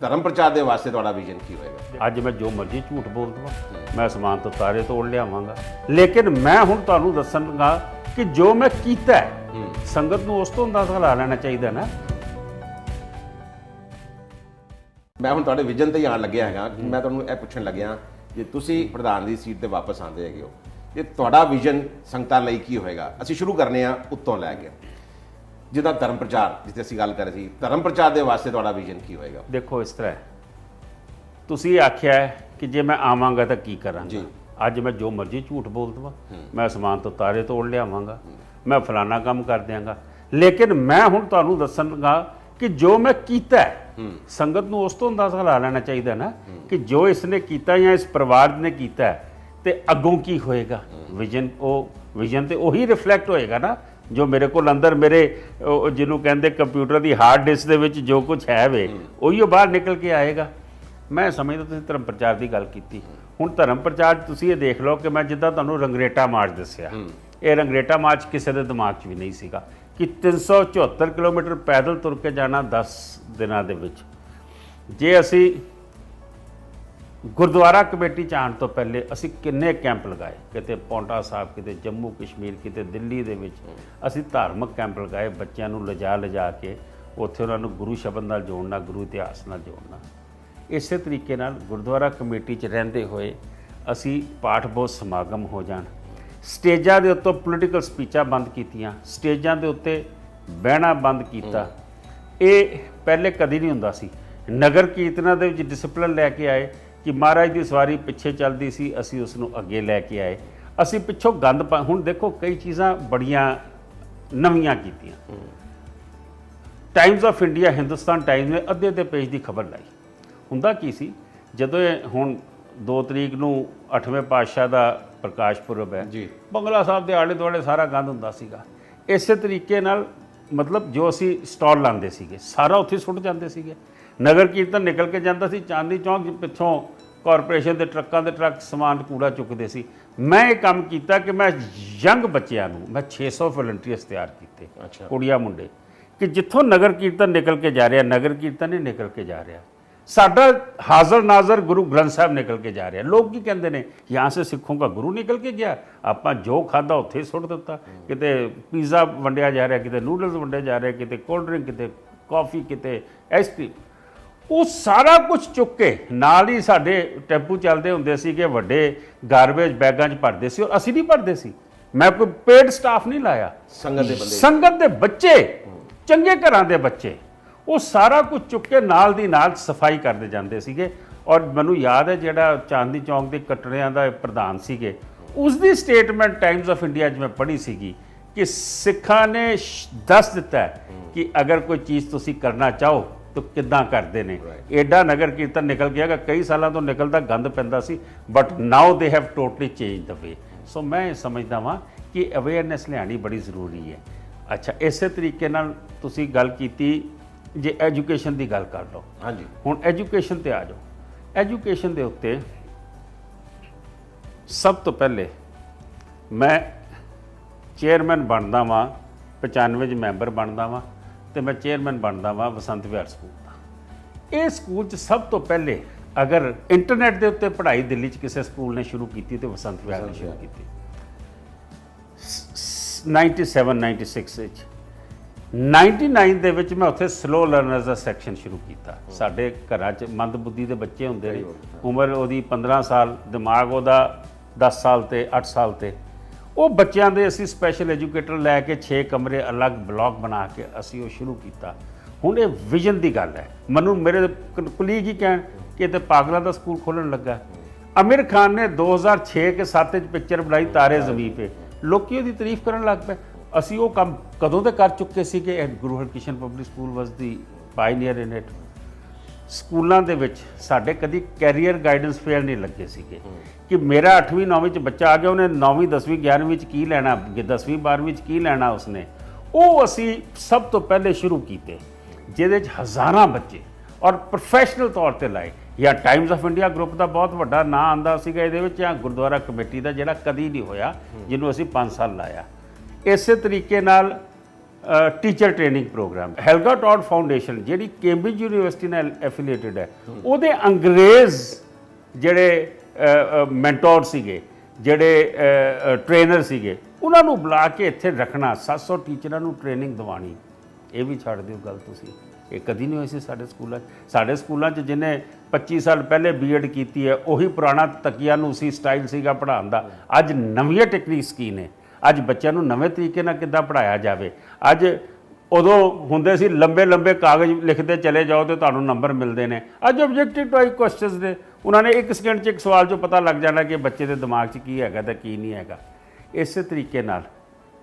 ਧਰਮ ਪ੍ਰਚਾਰ ਦੇ ਵਾਸਤੇ ਤੁਹਾਡਾ ਵਿਜ਼ਨ ਕੀ ਹੋਏਗਾ? ਅੱਜ ਮੈਂ ਜੋ ਮਰਜ਼ੀ ਝੂਠ ਬੋਲ ਦਵਾਂ, ਮੈਂ ਅਸਮਾਨ ਤੋਂ ਤਾਰੇ ਤੋੜ ਲਿਆਵਾਂਗਾ, ਲੇਕਿਨ ਮੈਂ ਹੁਣ ਤੁਹਾਨੂੰ ਦੱਸਣਗਾ ਕਿ ਜੋ ਮੈਂ ਕੀਤਾ ਹੈ, ਸੰਗਤ ਨੂੰ ਉਸ ਤੋਂ ਅੰਦਾਜ਼ਾ ਲਾ ਲੈਣਾ ਚਾਹੀਦਾ ਨਾ। ਮੈਂ ਹੁਣ ਤੁਹਾਡੇ ਵਿਜ਼ਨ ਤੇ ਹੀ ਆਉਣ ਲੱਗਿਆ ਹੈਗਾ ਕਿ ਮੈਂ ਤੁਹਾਨੂੰ ਇਹ ਪੁੱਛਣ ਲੱਗਿਆ ਜੇ ਤੁਸੀਂ ਪ੍ਰਧਾਨ ਦੀ ਸੀਟ ਤੇ ਵਾਪਸ ਆਉਂਦੇ ਹੈਗੇ ਹੋ, ਇਹ ਤੁਹਾਡਾ ਵਿਜ਼ਨ ਸੰਗਤਾਂ ਲਈ ਕੀ ਹੋਏਗਾ? ਅਸੀਂ ਸ਼ੁਰੂ ਕਰਨੇ ਆ ਉੱਤੋਂ ਲੈ ਕੇ, ਜਿੱਦਾਂ ਧਰਮ ਪ੍ਰਚਾਰ ਜਿੱਥੇ ਅਸੀਂ ਗੱਲ ਕਰ ਰਹੇ ਸੀ, ਧਰਮ ਪ੍ਰਚਾਰ ਦੇ ਵਾਸਤੇ ਤੁਹਾਡਾ ਵਿਜ਼ਨ ਕੀ ਹੋਏਗਾ? ਦੇਖੋ ਇਸ ਤਰ੍ਹਾਂ ਹੈ, ਤੁਸੀਂ ਆਖਿਆ ਹੈ ਕਿ ਜੇ ਮੈਂ ਆਵਾਂਗਾ ਤਾਂ ਕੀ ਕਰਾਂਗਾ। ਜੀ। ਅੱਜ ਮੈਂ ਜੋ ਮਰਜ਼ੀ ਝੂਠ ਬੋਲ ਦਵਾਂ, ਮੈਂ ਅਸਮਾਨ ਤੋਂ ਤਾਰੇ ਤੋੜ ਲਿਆਵਾਂਗਾ, ਮੈਂ ਫਲਾਨਾ ਕੰਮ ਕਰ ਦਿਆਂਗਾ, ਲੇਕਿਨ ਮੈਂ ਹੁਣ ਤੁਹਾਨੂੰ ਦੱਸਣਗਾ ਕਿ ਜੋ ਮੈਂ ਕੀਤਾ ਹੈ, ਸੰਗਤ ਨੂੰ ਉਸ ਤੋਂ ਅੰਦਾਜ਼ਾ ਲਾ ਲੈਣਾ ਚਾਹੀਦਾ ਨਾ ਕਿ ਜੋ ਇਸਨੇ ਕੀਤਾ ਜਾਂ ਇਸ ਪਰਿਵਾਰ ਨੇ ਕੀਤਾ ਹੈ ਤੇ ਅੱਗੋਂ ਕੀ ਹੋਏਗਾ। ਵਿਜ਼ਨ ਤੇ ਉਹੀ ਰਿਫਲੈਕਟ ਹੋਏਗਾ ਨਾ ਜੋ ਮੇਰੇ ਕੋਲ ਅੰਦਰ ਮੇਰੇ ਜਿਹਨੂੰ ਕਹਿੰਦੇ ਕੰਪਿਊਟਰ ਦੀ ਹਾਰਡ ਡਿਸਕ ਦੇ ਵਿੱਚ ਜੋ ਕੁਝ ਹੈ ਵੇ ਉਹੀ ਬਾਹਰ ਨਿਕਲ ਕੇ ਆਏਗਾ। ਮੈਂ ਸਮਝਦਾ ਤੁਸੀਂ ਧਰਮ ਪ੍ਰਚਾਰ ਦੀ ਗੱਲ ਕੀਤੀ, ਹੁਣ ਧਰਮ ਪ੍ਰਚਾਰ ਤੁਸੀਂ ਇਹ ਦੇਖ ਲਓ ਕਿ ਮੈਂ ਜਿੱਦਾਂ ਤੁਹਾਨੂੰ ਰੰਗਰੇਟਾ ਮਾਰਚ ਦੱਸਿਆ, ਇਹ ਰੰਗਰੇਟਾ ਮਾਰਚ ਕਿਸੇ ਦੇ ਦਿਮਾਗ 'ਚ ਵੀ ਨਹੀਂ ਸੀਗਾ ਕਿ 374 ਕਿਲੋਮੀਟਰ ਪੈਦਲ ਤੁਰ ਕੇ ਜਾਣਾ 10 ਦਿਨਾਂ ਦੇ ਵਿੱਚ। ਜੇ ਅਸੀਂ ਗੁਰਦੁਆਰਾ ਕਮੇਟੀ 'ਚ ਆਉਣ ਤੋਂ ਪਹਿਲੇ ਅਸੀਂ ਕਿੰਨੇ ਕੈਂਪ ਲਗਾਏ, ਕਿਤੇ ਪੌਂਟਾ ਸਾਹਿਬ, ਕਿਤੇ ਜੰਮੂ ਕਸ਼ਮੀਰ, ਕਿਤੇ ਦਿੱਲੀ ਦੇ ਵਿੱਚ ਅਸੀਂ ਧਾਰਮਿਕ ਕੈਂਪ ਲਗਾਏ, ਬੱਚਿਆਂ ਨੂੰ ਲਿਜਾ ਕੇ ਉੱਥੇ ਉਹਨਾਂ ਨੂੰ ਗੁਰੂ ਸ਼ਬਦ ਨਾਲ ਜੋੜਨਾ, ਗੁਰੂ ਇਤਿਹਾਸ ਨਾਲ ਜੋੜਨਾ। ਇਸੇ ਤਰੀਕੇ ਨਾਲ ਗੁਰਦੁਆਰਾ ਕਮੇਟੀ 'ਚ ਰਹਿੰਦੇ ਹੋਏ ਅਸੀਂ ਪਾਠ ਬੋਧ ਸਮਾਗਮ ਹੋ ਜਾਣ, ਸਟੇਜਾਂ ਦੇ ਉੱਤੇ ਪੋਲੀਟੀਕਲ ਸਪੀਚਾਂ ਬੰਦ ਕੀਤੀਆਂ, ਸਟੇਜਾਂ ਦੇ ਉੱਤੇ ਬਹਿਣਾ ਬੰਦ ਕੀਤਾ। ਇਹ ਪਹਿਲੇ ਕਦੀ ਨਹੀਂ ਹੁੰਦਾ ਸੀ। ਨਗਰ ਕੀਰਤਨਾਂ ਦੇ ਵਿੱਚ ਡਿਸਪਲਿਨ ਲੈ ਕੇ ਆਏ ਕਿ ਮਹਾਰਾਜ ਦੀ ਸਵਾਰੀ ਪਿੱਛੇ ਚੱਲਦੀ ਸੀ, ਅਸੀਂ ਉਸ ਨੂੰ ਅੱਗੇ ਲੈ ਕੇ ਆਏ। ਅਸੀਂ ਪਿੱਛੋਂ ਗੰਦ ਹੁਣ ਦੇਖੋ ਕਈ ਚੀਜ਼ਾਂ ਬੜੀਆਂ ਨਵੀਆਂ ਕੀਤੀਆਂ। Times of India, Hindustan Times ਨੇ ਅੱਧੇ ਪੇਜ ਦੀ ਖਬਰ ਲਾਈ। ਹੁੰਦਾ ਕੀ ਸੀ, ਜਦੋਂ ਇਹ ਹੁਣ 2 ਤਰੀਕ ਨੂੰ 8ਵੇਂ ਪਾਤਸ਼ਾਹ ਦਾ ਪ੍ਰਕਾਸ਼ ਪੁਰਬ ਹੈ ਜੀ, ਬੰਗਲਾ ਸਾਹਿਬ ਦੇ ਆਲੇ ਦੁਆਲੇ ਸਾਰਾ ਗੰਦ ਹੁੰਦਾ ਸੀਗਾ। ਇਸੇ ਤਰੀਕੇ ਨਾਲ ਮਤਲਬ ਜੋ ਅਸੀਂ ਸਟਾਲ ਲਾਉਂਦੇ ਸੀਗੇ ਸਾਰਾ ਉੱਥੇ ਸੁੱਟ ਜਾਂਦੇ ਸੀਗੇ। ਨਗਰ ਕੀਰਤਨ ਨਿਕਲ ਕੇ ਜਾਂਦਾ ਸੀ, ਚਾਂਦਨੀ ਚੌਂਕ ਪਿੱਛੋਂ ਕਾਰਪੋਰੇਸ਼ਨ ਦੇ ਟਰੱਕਾਂ ਦੇ ਟਰੱਕ ਸਮਾਨ ਕੂੜਾ ਚੁੱਕਦੇ ਸੀ। ਮੈਂ ਇਹ ਕੰਮ ਕੀਤਾ ਕਿ ਮੈਂ ਯੰਗ ਬੱਚਿਆਂ ਨੂੰ ਮੈਂ 600 ਵਲੰਟੀਅਰਸ ਤਿਆਰ ਕੀਤੇ, ਕੁੜੀਆਂ ਮੁੰਡੇ, ਕਿ ਜਿੱਥੋਂ ਨਗਰ ਕੀਰਤਨ ਨਿਕਲ ਕੇ ਜਾ ਰਿਹਾ, ਨਗਰ ਕੀਰਤਨ ਨਹੀਂ ਨਿਕਲ ਕੇ ਜਾ ਰਿਹਾ, ਸਾਡਾ ਹਾਜ਼ਰ ਨਾਜ਼ਰ ਗੁਰੂ ਗ੍ਰੰਥ ਸਾਹਿਬ ਨਿਕਲ ਕੇ ਜਾ ਰਿਹਾ। ਲੋਕ ਕੀ ਕਹਿੰਦੇ ਨੇ, ਯਹਾਂ ਸੇ ਸਿੱਖੋਂ ਦਾ ਗੁਰੂ ਨਿਕਲ ਕੇ ਗਿਆ, ਆਪਾਂ ਜੋ ਖਾਦਾ ਉੱਥੇ ਸੁੱਟ ਦਿੱਤਾ। ਕਿਤੇ ਪੀਜ਼ਾ ਵੰਡਿਆ ਜਾ ਰਿਹਾ, ਕਿਤੇ ਨੂਡਲਸ ਵੰਡੇ ਜਾ ਰਹੇ, ਕਿਤੇ ਕੋਲਡ ਡਰਿੰਕ, ਕਿਤੇ ਕਾਫੀ, ਕਿਤੇ ਆਈਸਕ੍ਰੀਮ। ਉਹ ਸਾਰਾ ਕੁਝ ਚੁੱਕ ਕੇ ਨਾਲ ਹੀ ਸਾਡੇ ਟੈਂਪੂ ਚੱਲਦੇ ਹੁੰਦੇ ਸੀ ਕਿ ਵੱਡੇ ਗਾਰਬੇਜ ਬੈਗਾਂ 'ਚ ਭਰਦੇ ਸੀ, ਔਰ ਅਸੀਂ ਨਹੀਂ ਭਰਦੇ ਸੀ। ਮੈਂ ਕੋਈ ਪੇਡ ਸਟਾਫ ਨਹੀਂ ਲਾਇਆ, ਸੰਗਤ ਦੇ ਬੱਚੇ, ਚੰਗੇ ਘਰਾਂ ਦੇ ਬੱਚੇ, ਉਹ ਸਾਰਾ ਕੁਝ ਚੁੱਕ ਕੇ ਨਾਲ ਦੀ ਨਾਲ ਸਫਾਈ ਕਰਦੇ ਜਾਂਦੇ ਸੀਗੇ। ਔਰ ਮੈਨੂੰ ਯਾਦ ਹੈ ਜਿਹੜਾ ਚਾਂਦਨੀ ਚੌਂਕ ਦੇ ਕਟੜਿਆਂ ਦਾ ਪ੍ਰਧਾਨ ਸੀਗੇ, ਉਸ ਦੀ ਸਟੇਟਮੈਂਟ ਟਾਈਮਜ਼ ਆਫ ਇੰਡੀਆ 'ਚ ਮੈਂ ਪੜ੍ਹੀ ਸੀਗੀ ਕਿ ਸਿੱਖਾਂ ਨੇ ਦੱਸ ਦਿੱਤਾ ਕਿ ਅਗਰ ਕੋਈ ਚੀਜ਼ ਤੁਸੀਂ ਕਰਨਾ ਚਾਹੋ ਤਾਂ ਕਿੱਦਾਂ ਕਰਦੇ ਨੇ। ਐਡਾ ਨਗਰ ਕੀਰਤਨ ਨਿਕਲ ਗਿਆ ਕਿ ਕਈ ਸਾਲਾਂ ਤੋਂ ਨਿਕਲਦਾ ਗੰਦ ਪੈਂਦਾ ਸੀ, but now they have totally change the way. So ਮੈਂ ਸਮਝਦਾ ਵਾਂ ਕਿ ਅਵੇਅਰਨੈਸ ਲਿਆਉਣੀ ਬੜੀ ਜ਼ਰੂਰੀ ਹੈ। ਅੱਛਾ, ਇਸੇ ਤਰੀਕੇ ਨਾਲ ਤੁਸੀਂ ਗੱਲ ਕੀਤੀ, ਜੇ ਐਜੂਕੇਸ਼ਨ ਦੀ ਗੱਲ ਕਰ ਲਓ। ਹਾਂਜੀ, ਹੁਣ ਐਜੂਕੇਸ਼ਨ ਤੇ ਆ ਜਾਓ। ਐਜੂਕੇਸ਼ਨ ਦੇ ਉੱਤੇ ਸਭ ਤੋਂ ਪਹਿਲੇ ਮੈਂ ਚੇਅਰਮੈਨ ਬਣਦਾ ਵਾਂ, 95 'ਚ ਮੈਂਬਰ ਬਣਦਾ ਵਾਂ ਤੇ ਮੈਂ ਚੇਅਰਮੈਨ ਬਣਦਾ ਵਾਂ ਬਸੰਤ ਵਿਹਾਰ ਸਕੂਲ ਦਾ। ਇਹ ਸਕੂਲ 'ਚ ਸਭ ਤੋਂ ਪਹਿਲੇ ਅਗਰ ਇੰਟਰਨੈਟ ਦੇ ਉੱਤੇ ਪੜ੍ਹਾਈ ਦਿੱਲੀ 'ਚ ਕਿਸੇ ਸਕੂਲ ਨੇ ਸ਼ੁਰੂ ਕੀਤੀ ਤੇ ਬਸੰਤ ਵਿਹਾਰ ਨੇ ਸ਼ੁਰੂ ਕੀਤੀ 97-96 ਵਿੱਚ। 99 ਦੇ ਵਿੱਚ ਮੈਂ ਉੱਥੇ ਸਲੋ ਲਰਨਰਸ ਦਾ ਸੈਕਸ਼ਨ ਸ਼ੁਰੂ ਕੀਤਾ। ਸਾਡੇ ਘਰਾਂ 'ਚ ਮੰਦਬੁੱਧੀ ਦੇ ਬੱਚੇ ਹੁੰਦੇ ਨੇ, ਉਮਰ ਉਹਦੀ 15 ਸਾਲ, ਦਿਮਾਗ ਉਹਦਾ 10 ਸਾਲ ਤੇ 8 ਸਾਲ ਤੇ, ਉਹ ਬੱਚਿਆਂ ਦੇ ਅਸੀਂ ਸਪੈਸ਼ਲ ਐਜੂਕੇਟਰ ਲੈ ਕੇ 6 ਕਮਰੇ ਅਲੱਗ ਬਲਾਕ ਬਣਾ ਕੇ ਅਸੀਂ ਉਹ ਸ਼ੁਰੂ ਕੀਤਾ। ਹੁਣ ਇਹ ਵਿਜ਼ਨ ਦੀ ਗੱਲ ਹੈ। ਮੈਨੂੰ ਮੇਰੇ ਕੁਲੀਗ ਹੀ ਕਹਿਣ ਕਿ ਤੇ ਪਾਗਲਾਂ ਦਾ ਸਕੂਲ ਖੋਲ੍ਹਣ ਲੱਗਾ। ਆਮਿਰ ਖਾਨ ਨੇ 2006 ਕੇ 7 ਵਿੱਚ ਪਿਕਚਰ ਬਣਾਈ ਤਾਰੇ ਜ਼ਮੀਨ ਪੇ, ਲੋਕੀ ਉਹਦੀ ਤਾਰੀਫ ਕਰਨ ਲੱਗ ਪਏ। ਅਸੀਂ ਉਹ ਕੰਮ ਕਦੋਂ ਦੇ ਕਰ ਚੁੱਕੇ ਸੀ ਕਿ Guru Harkrishan public school was the pioneer in it. ਸਕੂਲਾਂ ਦੇ ਵਿੱਚ ਸਾਡੇ ਕਦੀ ਕੈਰੀਅਰ ਗਾਈਡੈਂਸ ਫੇਅਰ ਨਹੀਂ ਲੱਗੇ ਸੀਗੇ ਕਿ ਮੇਰਾ 8ਵੀਂ 9ਵੀਂ 'ਚ ਬੱਚਾ ਆ ਗਿਆ, ਉਹਨੇ 9ਵੀਂ 10ਵੀਂ 11ਵੀਂ 'ਚ ਕੀ ਲੈਣਾ, 10ਵੀਂ 12ਵੀਂ 'ਚ ਕੀ ਲੈਣਾ ਉਸਨੇ। ਉਹ ਅਸੀਂ ਸਭ ਤੋਂ ਪਹਿਲੇ ਸ਼ੁਰੂ ਕੀਤੇ, ਜਿਹਦੇ 'ਚ ਹਜ਼ਾਰਾਂ ਬੱਚੇ ਔਰ ਪ੍ਰੋਫੈਸ਼ਨਲ ਤੌਰ ਤੇ ਲਾਏ। ਜਾਂ ਟਾਈਮਜ਼ ਆਫ ਇੰਡੀਆ ਗਰੁੱਪ ਦਾ ਬਹੁਤ ਵੱਡਾ ਨਾਂ ਆਉਂਦਾ ਸੀਗਾ ਇਹਦੇ ਵਿੱਚ, ਜਾਂ ਗੁਰਦੁਆਰਾ ਕਮੇਟੀ ਦਾ ਜਿਹੜਾ ਕਦੀ ਨਹੀਂ ਹੋਇਆ, ਜਿਹਨੂੰ ਅਸੀਂ 5 ਸਾਲ ਲਾਇਆ। ਇਸੇ ਤਰੀਕੇ ਨਾਲ teacher training programme. Helga Todd foundation ਜਿਹੜੀ ਕੈਂਬਰਿਜ ਯੂਨੀਵਰਸਿਟੀ ਨਾਲ ਐਫੀਲੀਏਟਡ ਹੈ, ਉਹਦੇ ਅੰਗਰੇਜ਼ ਜਿਹੜੇ ਮੈਂਟੋਰ ਸੀਗੇ, ਜਿਹੜੇ ਟ੍ਰੇਨਰ ਸੀਗੇ, ਉਹਨਾਂ ਨੂੰ ਬੁਲਾ ਕੇ ਇੱਥੇ ਰੱਖਣਾ, 700 ਟੀਚਰਾਂ ਨੂੰ ਟ੍ਰੇਨਿੰਗ ਦਿਵਾਉਣੀ। ਇਹ ਵੀ ਛੱਡ ਦਿਓ ਗੱਲ ਤੁਸੀਂ, ਇਹ ਕਦੀ ਨਹੀਂ ਹੋਈ ਸੀ ਸਾਡੇ ਸਕੂਲਾਂ 'ਚ। ਸਾਡੇ ਸਕੂਲਾਂ 'ਚ ਜਿਹਨੇ 25 ਸਾਲ ਪਹਿਲੇ ਬੀਐਡ ਕੀਤੀ ਹੈ, ਉਹੀ ਪੁਰਾਣਾ ਤਕੀਆ ਨੂੰ ਸੀ ਸਟਾਈਲ ਸੀਗਾ ਪੜ੍ਹਾਉਣ ਦਾ। ਅੱਜ ਨਵੀਆਂ ਟੈਕਨੀਕਸ ਕੀ ਨੇ, ਅੱਜ ਬੱਚਿਆਂ ਨੂੰ ਨਵੇਂ ਤਰੀਕੇ ਨਾਲ ਕਿੱਦਾਂ ਪੜ੍ਹਾਇਆ ਜਾਵੇ। ਅੱਜ ਉਦੋਂ ਹੁੰਦੇ ਸੀ ਲੰਬੇ ਲੰਬੇ ਕਾਗਜ਼ ਲਿਖਦੇ ਚਲੇ ਜਾਓ ਤੇ ਤੁਹਾਨੂੰ ਨੰਬਰ ਮਿਲਦੇ ਨੇ। ਅੱਜ ਆਬਜੈਕਟਿਵ ਟਾਈਪ ਕੁਐਸਚਨਸ ਦੇ ਉਹਨਾਂ ਨੇ 1 ਸਕਿੰਟ 'ਚ ਇੱਕ ਸਵਾਲ 'ਚੋਂ ਪਤਾ ਲੱਗ ਜਾਣਾ ਕਿ ਬੱਚੇ ਦੇ ਦਿਮਾਗ 'ਚ ਕੀ ਹੈਗਾ ਤੇ ਕੀ ਨਹੀਂ ਹੈਗਾ। ਇਸੇ ਤਰੀਕੇ ਨਾਲ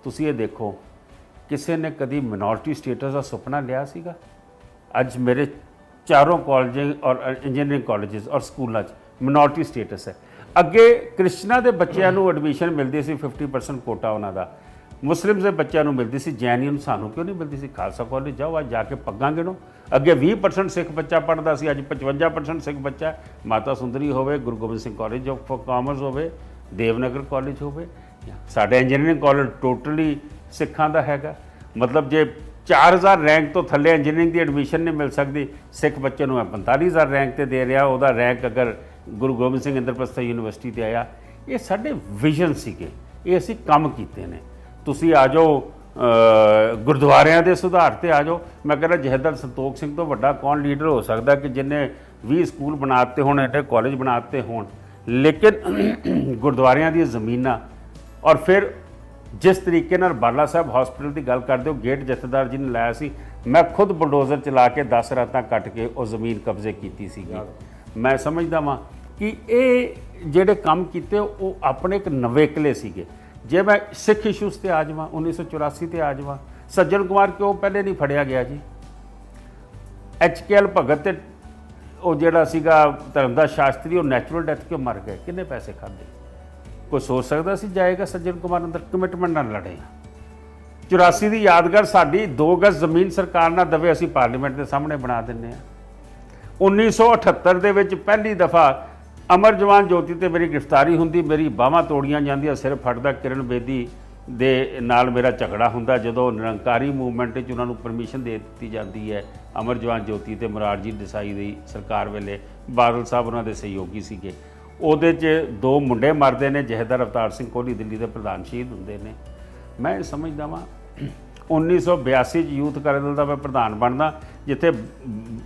ਤੁਸੀਂ ਇਹ ਦੇਖੋ, ਕਿਸੇ ਨੇ ਕਦੀ ਮਿਨੋਰਟੀ ਸਟੇਟਸ ਦਾ ਸੁਪਨਾ ਲਿਆ ਸੀਗਾ? ਅੱਜ ਮੇਰੇ ਚਾਰੋਂ ਕਾਲਜ ਔਰ ਇੰਜੀਨੀਅਰਿੰਗ ਕਾਲਜਸ ਔਰ ਸਕੂਲਾਂ 'ਚ ਮਿਨੋਰਟੀ ਸਟੇਟਸ ਹੈ। ਅੱਗੇ ਕ੍ਰਿਸਚਨਾਂ ਦੇ ਬੱਚਿਆਂ ਨੂੰ ਐਡਮਿਸ਼ਨ ਮਿਲਦੀ ਸੀ 50% ਕੋਟਾ ਉਹਨਾਂ ਦਾ, ਮੁਸਲਿਮਸ ਦੇ ਬੱਚਿਆਂ ਨੂੰ ਮਿਲਦੀ ਸੀ, ਜੈਨੀਆਂ ਨੂੰ ਸਾਨੂੰ ਕਿਉਂ ਨਹੀਂ ਮਿਲਦੀ ਸੀ? ਖਾਲਸਾ ਕਾਲਜ ਜਾਓ, ਅੱਜ ਜਾ ਕੇ ਪੱਗਾਂ ਗਿਣੋ। ਅੱਗੇ 20% ਸਿੱਖ ਬੱਚਾ ਪੜ੍ਹਦਾ ਸੀ, ਅੱਜ 55% ਸਿੱਖ ਬੱਚਾ। ਮਾਤਾ ਸੁੰਦਰੀ ਹੋਵੇ, Guru Gobind Singh college of commerce ਹੋਵੇ, ਦੇਵਨਗਰ ਕਾਲਜ ਹੋਵੇ, ਸਾਡਾ ਇੰਜੀਨੀਅਰਿੰਗ ਕਾਲਜ ਟੋਟਲੀ ਸਿੱਖਾਂ ਦਾ ਹੈਗਾ। ਮਤਲਬ ਜੇ 4000 ਰੈਂਕ ਤੋਂ ਥੱਲੇ ਇੰਜੀਨੀਅਰਿੰਗ ਦੀ ਐਡਮਿਸ਼ਨ ਨਹੀਂ ਮਿਲ ਸਕਦੀ, ਸਿੱਖ ਬੱਚੇ ਨੂੰ 45000 ਰੈਂਕ ਤੇ ਦੇ ਰਿਹਾ, ਉਹਦਾ ਰੈਂਕ ਅਗਰ ਗੁਰੂ ਗੋਬਿੰਦ ਸਿੰਘ ਇੰਦਰਪ੍ਰਸਥ ਯੂਨੀਵਰਸਿਟੀ ਤੇ ਆਇਆ। ਇਹ ਸਾਡੇ ਵਿਜ਼ਨ ਸੀਗੇ, ਇਹ ਅਸੀਂ ਕੰਮ ਕੀਤੇ ਨੇ। ਤੁਸੀਂ ਆ ਜਾਓ ਗੁਰਦੁਆਰਿਆਂ ਦੇ ਸੁਧਾਰ ਤੇ ਆ ਜਾਓ। ਮੈਂ ਕਹਿੰਦਾ ਜਥੇਦਾਰ ਸੰਤੋਖ ਸਿੰਘ ਤੋਂ ਵੱਡਾ ਕੌਣ ਲੀਡਰ ਹੋ ਸਕਦਾ ਕਿ ਜਿਹਨੇ 20 ਸਕੂਲ ਬਣਾ ਦਿੱਤੇ ਹੋਣ, ਐਡੇ ਕਾਲਜ ਬਣਾ ਦਿੱਤੇ ਹੋਣ। ਲੇਕਿਨ ਗੁਰਦੁਆਰਿਆਂ ਦੀਆਂ ਜ਼ਮੀਨਾਂ, ਔਰ ਫਿਰ ਜਿਸ ਤਰੀਕੇ ਨਾਲ ਬਾਲਾ ਸਾਹਿਬ ਹਸਪੀਟਲ ਦੀ ਗੱਲ ਕਰਦੇ ਹੋ, ਗੇਟ ਜਥੇਦਾਰ ਜੀ ਨੇ ਲਾਇਆ ਸੀ, ਮੈਂ ਖੁਦ ਬੁਲਡੋਜ਼ਰ ਚਲਾ ਕੇ 10 ਰਾਤਾਂ ਕੱਟ ਕੇ ਉਹ ਜ਼ਮੀਨ ਕਬਜ਼ੇ ਕੀਤੀ ਸੀਗੀ। ਮੈਂ ਸਮਝਦਾ ਵਾਂ ਕਿ ਇਹ ਜਿਹੜੇ ਕੰਮ ਕੀਤੇ ਉਹ ਆਪਣੇ ਇੱਕ ਨਵੇਕਲੇ ਸੀਗੇ। ਜੇ ਮੈਂ ਸਿੱਖ ਇਸ਼ੂਜ਼ ਤੇ ਆ ਜਾਵਾਂ, 1984 ਤੇ ਆ ਜਾਵਾਂ, ਸੱਜਣ ਕੁਮਾਰ ਕਿਉਂ ਪਹਿਲੇ ਨਹੀਂ ਫੜਿਆ ਗਿਆ ਜੀ? HKL ਭਗਤ ਤੇ ਉਹ ਜਿਹੜਾ ਸੀਗਾ ਧਰਮਦਾਸ ਸ਼ਾਸਤਰੀ, ਉਹ ਨੈਚੁਰਲ ਡੈਥ ਕਿਉਂ ਮਰ ਗਏ? ਕਿੰਨੇ ਪੈਸੇ ਖਾਦੇ? ਕੋਈ ਸੋਚ ਸਕਦਾ ਸੀ ਜਾਏਗਾ ਸੱਜਣ ਕੁਮਾਰ ਅੰਦਰ? ਕਮਿਟਮੈਂਟ ਨਾਲ ਲੜੇ। 84 ਦੀ ਯਾਦਗਾਰ ਸਾਡੀ 2 ਗਜ਼ ਜ਼ਮੀਨ ਸਰਕਾਰ ਨਾਲ ਦਵੇ, ਅਸੀਂ ਪਾਰਲੀਮੈਂਟ ਦੇ ਸਾਹਮਣੇ ਬਣਾ ਦਿੰਦੇ ਹਾਂ। 1978 ਦੇ ਵਿੱਚ ਪਹਿਲੀ ਦਫਾ ਅਮਰ ਜਵਾਨ ਜੋਤੀ ਤੇ ਮੇਰੀ ਗ੍ਰਿਫਤਾਰੀ ਹੁੰਦੀ, ਮੇਰੀ ਬਾਹਾਂ ਤੋੜੀਆਂ ਜਾਂਦੀਆਂ, ਸਿਰ ਫਟਦਾ, ਕਿਰਨ ਬੇਦੀ ਦੇ ਨਾਲ ਮੇਰਾ ਝਗੜਾ ਹੁੰਦਾ। ਜਦੋਂ ਨਿਰੰਕਾਰੀ ਮੂਵਮੈਂਟ 'ਚ ਉਹਨਾਂ ਨੂੰ ਪਰਮਿਸ਼ਨ ਦੇ ਦਿੱਤੀ ਜਾਂਦੀ ਹੈ, ਅਮਰ ਜਵਾਨ ਜੋਤੀ ਤੇ ਮੁਰਾਰਜੀ ਦੇਸਾਈ ਦੀ ਸਰਕਾਰ ਵੇਲੇ, ਬਾਦਲ ਸਾਹਿਬ ਉਹਨਾਂ ਦੇ ਸਹਿਯੋਗੀ ਸੀਗੇ। ਉਹਦੇ 'ਚ 2 ਮੁੰਡੇ ਮਰਦੇ ਨੇ, ਜਥੇਦਾਰ ਅਵਤਾਰ ਸਿੰਘ ਕੋਹਲੀ ਦਿੱਲੀ ਦੇ ਪ੍ਰਧਾਨ ਸ਼ਹੀਦ ਹੁੰਦੇ ਨੇ। ਮੈਂ ਇਹ ਸਮਝਦਾ ਵਾਂ 1982 'ਚ ਯੂਥ ਕਾਰਜਦਲ ਦਾ ਮੈਂ ਪ੍ਰਧਾਨ ਬਣਦਾ, ਜਿੱਥੇ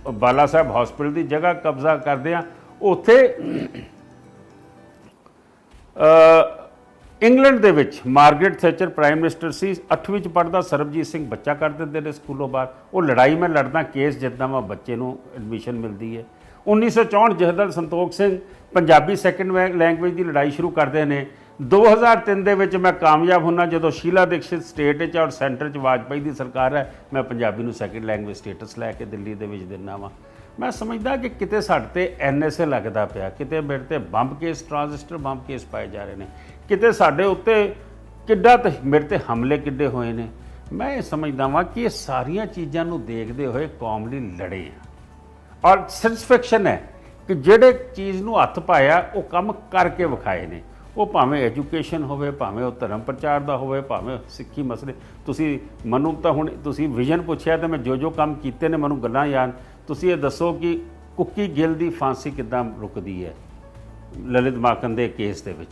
ਬਾਲਾ ਸਾਹਿਬ ਹਸਪੀਟਲ ਦੀ ਜਗ੍ਹਾ ਕਬਜ਼ਾ ਕਰਦੇ ਆ। ਉੱਥੇ ਇੰਗਲੈਂਡ ਦੇ ਵਿੱਚ ਮਾਰਗਰੇਟ ਥੈਚਰ ਪ੍ਰਾਈਮ ਮਿਨਿਸਟਰ ਸੀ, 8ਵੀਂ 'ਚ ਪੜ੍ਹਦਾ ਸਰਬਜੀਤ ਸਿੰਘ ਬੱਚਾ ਕਰ ਦਿੰਦੇ ਨੇ ਸਕੂਲੋਂ ਬਾਹਰ। ਉਹ ਲੜਾਈ ਮੈਂ ਲੜਦਾ, ਕੇਸ ਜਿੱਤਦਾ ਵਾਂ, ਬੱਚੇ ਨੂੰ ਐਡਮਿਸ਼ਨ ਮਿਲਦੀ ਹੈ। 1964 ਜਥੇਦਾਰ ਸੰਤੋਖ ਸਿੰਘ ਪੰਜਾਬੀ ਸੈਕੰਡ ਲੈਂਗੁਏਜ ਦੀ ਲੜਾਈ ਸ਼ੁਰੂ ਕਰਦੇ ਨੇ। 2003 ਦੇ ਵਿੱਚ ਮੈਂ ਕਾਮਯਾਬ ਹੁੰਦਾ, ਜਦੋਂ ਸ਼ੀਲਾ ਦੀਕਸ਼ਿਤ ਸਟੇਟ 'ਚ ਔਰ ਸੈਂਟਰ 'ਚ ਵਾਜਪਾਈ ਦੀ ਸਰਕਾਰ ਹੈ, ਮੈਂ ਪੰਜਾਬੀ ਨੂੰ ਸੈਕੰਡ ਲੈਂਗੁਏਜ ਸਟੇਟਸ ਲੈ ਕੇ ਦਿੱਲੀ ਦੇ ਵਿੱਚ ਦਿੰਦਾ ਵਾਂ। ਮੈਂ ਸਮਝਦਾ ਕਿ ਕਿਤੇ ਸਾਡੇ ਤੇ NSA ਲੱਗਦਾ ਪਿਆ, ਕਿਤੇ ਮੇਰੇ ਤੇ bomb case, transistor bomb case ਪਾਏ ਜਾ ਰਹੇ ਨੇ, ਕਿਤੇ ਸਾਡੇ ਉੱਤੇ ਕਿੱਡਾ ਮੇਰੇ ਤੇ ਹਮਲੇ ਕਿੱਡੇ ਹੋਏ ਨੇ। ਮੈਂ ਇਹ ਸਮਝਦਾ ਵਾਂ ਕਿ ਇਹ ਸਾਰੀਆਂ ਚੀਜ਼ਾਂ ਨੂੰ ਦੇਖਦੇ ਹੋਏ ਕੌਮ ਲਈ ਲੜੇ ਆ, ਔਰ ਸੈਟੀਸਫੈਕਸ਼ਨ ਹੈ ਕਿ ਜਿਹੜੇ ਚੀਜ਼ ਨੂੰ ਹੱਥ ਪਾਇਆ ਉਹ ਕੰਮ ਕਰਕੇ ਵਿਖਾਏ ਨੇ। ਉਹ ਭਾਵੇਂ ਐਜੂਕੇਸ਼ਨ ਹੋਵੇ, ਭਾਵੇਂ ਉਹ ਧਰਮ ਪ੍ਰਚਾਰ ਦਾ ਹੋਵੇ, ਭਾਵੇਂ ਸਿੱਖੀ ਮਸਲੇ। ਤੁਸੀਂ ਮੈਨੂੰ ਤਾਂ ਹੁਣ ਤੁਸੀਂ ਵਿਜ਼ਨ ਪੁੱਛਿਆ ਤੇ ਮੈਂ ਜੋ ਕੰਮ ਕੀਤੇ ਨੇ ਮੈਨੂੰ ਗੱਲਾਂ ਯਾਦ। ਤੁਸੀਂ ਇਹ ਦੱਸੋ ਕਿ ਕੁੱਕੀ ਗਿੱਲ ਦੀ ਫਾਂਸੀ ਕਿੱਦਾਂ ਰੁਕਦੀ ਹੈ ਲਲਿਤ ਮਾਖਨ ਦੇ ਕੇਸ ਦੇ ਵਿੱਚ?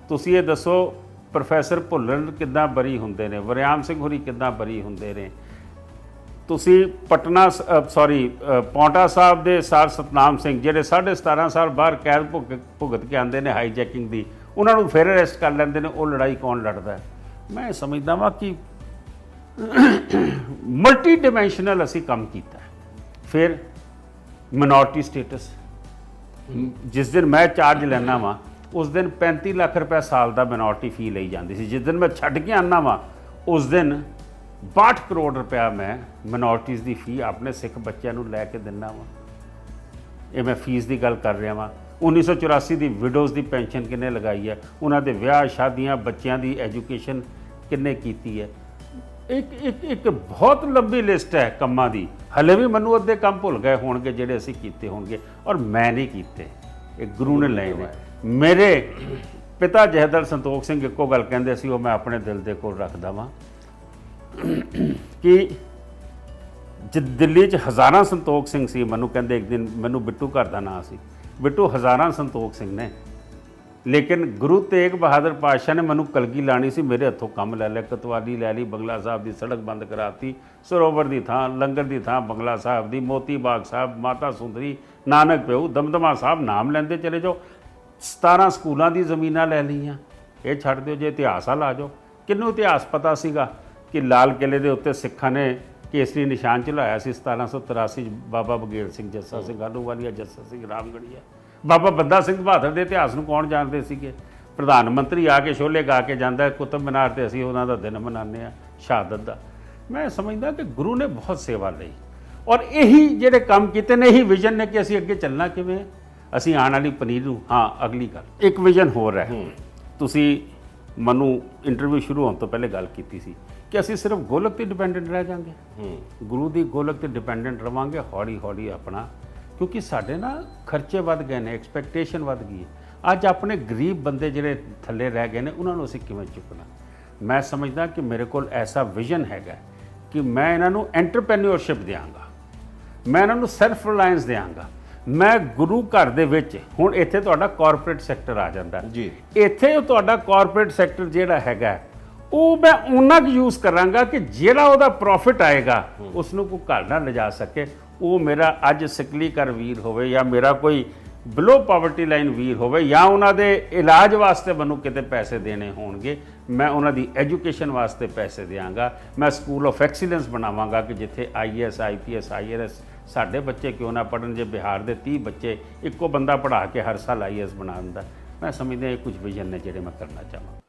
ਤੁਸੀਂ ਇਹ ਦੱਸੋ ਪ੍ਰੋਫੈਸਰ ਭੁੱਲਰ ਕਿੱਦਾਂ ਬਰੀ ਹੁੰਦੇ ਨੇ, ਵਰਿਆਮ ਸਿੰਘ ਹੋਰੀ ਕਿੱਦਾਂ ਬਰੀ ਹੁੰਦੇ ਨੇ? ਤੁਸੀਂ ਪੌਂਟਾ ਸਾਹਿਬ ਦੇ ਸਰ ਸਤਨਾਮ ਸਿੰਘ ਜਿਹੜੇ 17.5 ਸਾਲ ਬਾਹਰ ਕੈਦ ਭੁਗਤ ਕੇ ਆਉਂਦੇ ਨੇ ਹਾਈਜੈਕਿੰਗ ਦੀ, ਉਹਨਾਂ ਨੂੰ ਫਿਰ ਅਰੈਸਟ ਕਰ ਲੈਂਦੇ ਨੇ। ਉਹ ਲੜਾਈ ਕੌਣ ਲੜਦਾ? ਮੈਂ ਸਮਝਦਾ ਵਾਂ ਕਿ ਮਲਟੀ ਡਿਮੈਂਸ਼ਨਲ ਅਸੀਂ ਕੰਮ ਕੀਤਾ। ਫਿਰ ਮਿਨੋਰਟੀ ਸਟੇਟਸ, ਜਿਸ ਦਿਨ ਮੈਂ ਚਾਰਜ ਲੈਣਾ ਵਾਂ ਉਸ ਦਿਨ 35 ਲੱਖ ਰੁਪਏ ਸਾਲ ਦਾ ਮਿਨੋਰਟੀ ਫੀ ਲਈ ਜਾਂਦੀ ਸੀ। ਜਿਸ ਦਿਨ ਮੈਂ ਛੱਡ ਕੇ ਆਉਣਾ ਵਾਂ ਉਸ ਦਿਨ 62 ਕਰੋੜ ਰੁਪਇਆ ਮੈਂ ਮਿਨੋਰਟੀਜ਼ ਦੀ ਫੀ ਆਪਣੇ ਸਿੱਖ ਬੱਚਿਆਂ ਨੂੰ ਲੈ ਕੇ ਦਿੰਦਾ ਵਾਂ। ਇਹ ਮੈਂ ਫੀਸ ਦੀ ਗੱਲ ਕਰ ਰਿਹਾ ਵਾਂ। 1984 ਦੀ ਵਿਡੋਜ਼ ਦੀ ਪੈਨਸ਼ਨ ਕਿੰਨੇ ਲਗਾਈ ਹੈ, ਉਹਨਾਂ ਦੇ ਵਿਆਹ ਸ਼ਾਦੀਆਂ, ਬੱਚਿਆਂ ਦੀ ਐਜੂਕੇਸ਼ਨ ਕਿੰਨੇ ਕੀਤੀ ਹੈ। ਇੱਕ ਬਹੁਤ ਲੰਬੀ ਲਿਸਟ ਹੈ ਕੰਮਾਂ ਦੀ। ਹਲੇ ਵੀ ਮੈਨੂੰ ਅੱਧੇ ਕੰਮ ਭੁੱਲ ਗਏ ਹੋਣਗੇ ਜਿਹੜੇ ਅਸੀਂ ਕੀਤੇ ਹੋਣਗੇ, ਔਰ ਮੈਂ ਨਹੀਂ ਕੀਤੇ, ਇਹ ਗੁਰੂ ਨੇ ਲਏ ਨੇ। ਮੇਰੇ ਪਿਤਾ ਜਥੇਦਾਰ ਸੰਤੋਖ ਸਿੰਘ ਇੱਕੋ ਗੱਲ ਕਹਿੰਦੇ ਸੀ, ਉਹ ਮੈਂ ਆਪਣੇ ਦਿਲ ਦੇ ਕੋਲ ਰੱਖਦਾ ਵਾਂ। ਕਿ ਦਿੱਲੀ 'ਚ ਹਜ਼ਾਰਾਂ ਸੰਤੋਖ ਸਿੰਘ ਸੀ। ਮੈਨੂੰ ਕਹਿੰਦੇ ਇੱਕ ਦਿਨ, ਮੈਨੂੰ ਬਿੱਟੂ ਘਰ ਦਾ ਨਾਂ ਸੀ, ਬਿੱਟੂ ਹਜ਼ਾਰਾਂ ਸੰਤੋਖ ਸਿੰਘ ਨੇ, ਲੇਕਿਨ ਗੁਰੂ ਤੇਗ ਬਹਾਦਰ ਪਾਤਸ਼ਾਹ ਨੇ ਮੈਨੂੰ ਕਲਗੀ ਲਾਣੀ ਸੀ, ਮੇਰੇ ਹੱਥੋਂ ਕੰਮ ਲੈ ਲਿਆ, ਕਤਵਾਲੀ ਲੈ ਲਈ, ਬੰਗਲਾ ਸਾਹਿਬ ਦੀ ਸੜਕ ਬੰਦ ਕਰਾਤੀ, ਸਰੋਵਰ ਦੀ ਥਾਂ ਲੰਗਰ ਦੀ ਥਾਂ ਬੰਗਲਾ ਸਾਹਿਬ ਦੀ, ਮੋਤੀ ਬਾਗ ਸਾਹਿਬ, ਮਾਤਾ ਸੁੰਦਰੀ, ਨਾਨਕ ਪਿਓ, ਦਮਦਮਾ ਸਾਹਿਬ, ਨਾਮ ਲੈਂਦੇ ਚਲੇ ਜਾਓ। 17 ਸਕੂਲਾਂ ਦੀ ਜ਼ਮੀਨਾਂ ਲੈ ਲਈਆਂ। ਇਹ ਛੱਡ ਦਿਓ, ਜੇ ਇਤਿਹਾਸ ਵੱਲ ਆ ਜਾਓ, ਕਿਹਨੂੰ ਇਤਿਹਾਸ ਪਤਾ ਸੀਗਾ ਕਿ ਲਾਲ ਕਿਲੇ ਦੇ ਉੱਤੇ ਸਿੱਖਾਂ ਨੇ ਕੇਸਰੀ ਨਿਸ਼ਾਨ ਚਲਾਇਆ ਸੀ 1783 'ਚ। ਬਾਬਾ ਬਗੇਲ ਸਿੰਘ, ਜੱਸਾ ਸਿੰਘ ਆਹਲੂਵਾਲੀਆ, ਜੱਸਾ ਸਿੰਘ ਰਾਮਗੜੀਆ, ਬਾਬਾ ਬੰਦਾ ਸਿੰਘ ਬਹਾਦਰ ਦੇ ਇਤਿਹਾਸ ਨੂੰ ਕੌਣ ਜਾਣਦੇ ਸੀਗੇ? ਪ੍ਰਧਾਨ ਮੰਤਰੀ ਆ ਕੇ ਛੋਲੇ ਗਾ ਕੇ ਜਾਂਦਾ ਕੁਤਬ ਮੀਨਾਰ ਤੇ, ਅਸੀਂ ਉਹਨਾਂ ਦਾ ਦਿਨ ਮਨਾਉਂਦੇ ਹਾਂ ਸ਼ਹਾਦਤ ਦਾ। ਮੈਂ ਸਮਝਦਾ ਕਿ ਗੁਰੂ ਨੇ ਬਹੁਤ ਸੇਵਾ ਲਈ, ਔਰ ਇਹੀ ਜਿਹੜੇ ਕੰਮ ਕੀਤੇ ਨੇ, ਇਹੀ ਵਿਜ਼ਨ ਨੇ ਕਿ ਅਸੀਂ ਅੱਗੇ ਚੱਲਣਾ ਕਿਵੇਂ ਹੈ। ਅਸੀਂ ਆਉਣ ਵਾਲੀ ਪਨੀਰ ਨੂੰ, ਹਾਂ ਅਗਲੀ ਗੱਲ ਇੱਕ ਵਿਜ਼ਨ ਹੋਰ ਹੈ। ਤੁਸੀਂ ਮੈਨੂੰ ਇੰਟਰਵਿਊ ਸ਼ੁਰੂ ਹੋਣ ਤੋਂ ਪਹਿਲੇ ਗੱਲ ਕੀਤੀ ਸੀ ਕਿ ਅਸੀਂ ਸਿਰਫ ਗੋਲਕ ਤੇ ਡਿਪੈਂਡੈਂਟ ਰਹਿ ਜਾਾਂਗੇ, ਗੁਰੂ ਦੀ ਗੋਲਕ ਤੇ ਡਿਪੈਂਡੈਂਟ ਰਵਾਂਗੇ ਹੌਲੀ ਹੌਲੀ ਆਪਣਾ, ਕਿਉਂਕਿ ਸਾਡੇ ਨਾ ਖਰਚੇ ਵੱਧ ਗਏ ਨੇ, ਐਕਸਪੈਕਟੇਸ਼ਨ ਵੱਧ ਗਈ ਹੈ। ਅੱਜ ਆਪਣੇ ਗਰੀਬ ਬੰਦੇ ਜਿਹੜੇ ਥੱਲੇ ਰਹਿ ਗਏ ਨੇ, ਉਹਨਾਂ ਨੂੰ ਅਸੀਂ ਕਿਵੇਂ ਚੁੱਕਣਾ? ਮੈਂ ਸਮਝਦਾ ਕਿ ਮੇਰੇ ਕੋਲ ਐਸਾ ਵਿਜ਼ਨ ਹੈਗਾ ਕਿ ਮੈਂ ਇਹਨਾਂ ਨੂੰ ਐਂਟਰਪ੍ਰੈਨਿਓਰਸ਼ਿਪ ਦਿਆਂਗਾ, ਮੈਂ ਇਹਨਾਂ ਨੂੰ ਸੈਲਫ ਰਿਲਾਇੰਸ ਦਿਆਂਗਾ। ਮੈਂ ਗੁਰੂ ਘਰ ਦੇ ਵਿੱਚ, ਹੁਣ ਇੱਥੇ ਤੁਹਾਡਾ ਕਾਰਪੋਰੇਟ ਸੈਕਟਰ ਆ ਜਾਂਦਾ ਜੀ, ਇੱਥੇ ਤੁਹਾਡਾ ਕਾਰਪੋਰੇਟ ਸੈਕਟਰ ਜਿਹੜਾ ਹੈਗਾ ਉਹ ਮੈਂ ਉਹਨਾਂ ਕੁ ਯੂਜ਼ ਕਰਾਂਗਾ ਕਿ ਜਿਹੜਾ ਉਹਦਾ ਪ੍ਰੋਫਿਟ ਆਏਗਾ ਉਸ ਨੂੰ ਕੋਈ ਘਰ ਨਾ ਲਿਜਾ ਸਕੇ। ਉਹ ਮੇਰਾ ਅੱਜ ਸਿਕਲੀ ਕਰ ਵੀਰ ਹੋਵੇ, ਜਾਂ ਮੇਰਾ ਕੋਈ ਬਿਲੋ ਪਾਵਰਟੀ ਲਾਈਨ ਵੀਰ ਹੋਵੇ, ਜਾਂ ਉਹਨਾਂ ਦੇ ਇਲਾਜ ਵਾਸਤੇ ਮੈਨੂੰ ਕਿਤੇ ਪੈਸੇ ਦੇਣੇ ਹੋਣਗੇ, ਮੈਂ ਉਹਨਾਂ ਦੀ ਐਜੂਕੇਸ਼ਨ ਵਾਸਤੇ ਪੈਸੇ ਦਿਆਂਗਾ। ਮੈਂ ਸਕੂਲ ਆਫ ਐਕਸੀਲੈਂਸ ਬਣਾਵਾਂਗਾ ਕਿ ਜਿੱਥੇ IAS IPS IRS ਸਾਡੇ ਬੱਚੇ ਕਿਉਂ ਨਾ ਪੜ੍ਹਨ। ਜੇ ਬਿਹਾਰ ਦੇ 30 ਬੱਚੇ ਇੱਕੋ ਬੰਦਾ ਪੜ੍ਹਾ ਕੇ ਹਰ ਸਾਲ IAS ਬਣਾ ਦਿੰਦਾ। ਮੈਂ ਸਮਝਦਾ ਇਹ ਕੁਝ ਵਿਜ਼ਨ ਨੇ ਜਿਹੜੇ ਮੈਂ ਕਰਨਾ ਚਾਹਾਂਗਾ।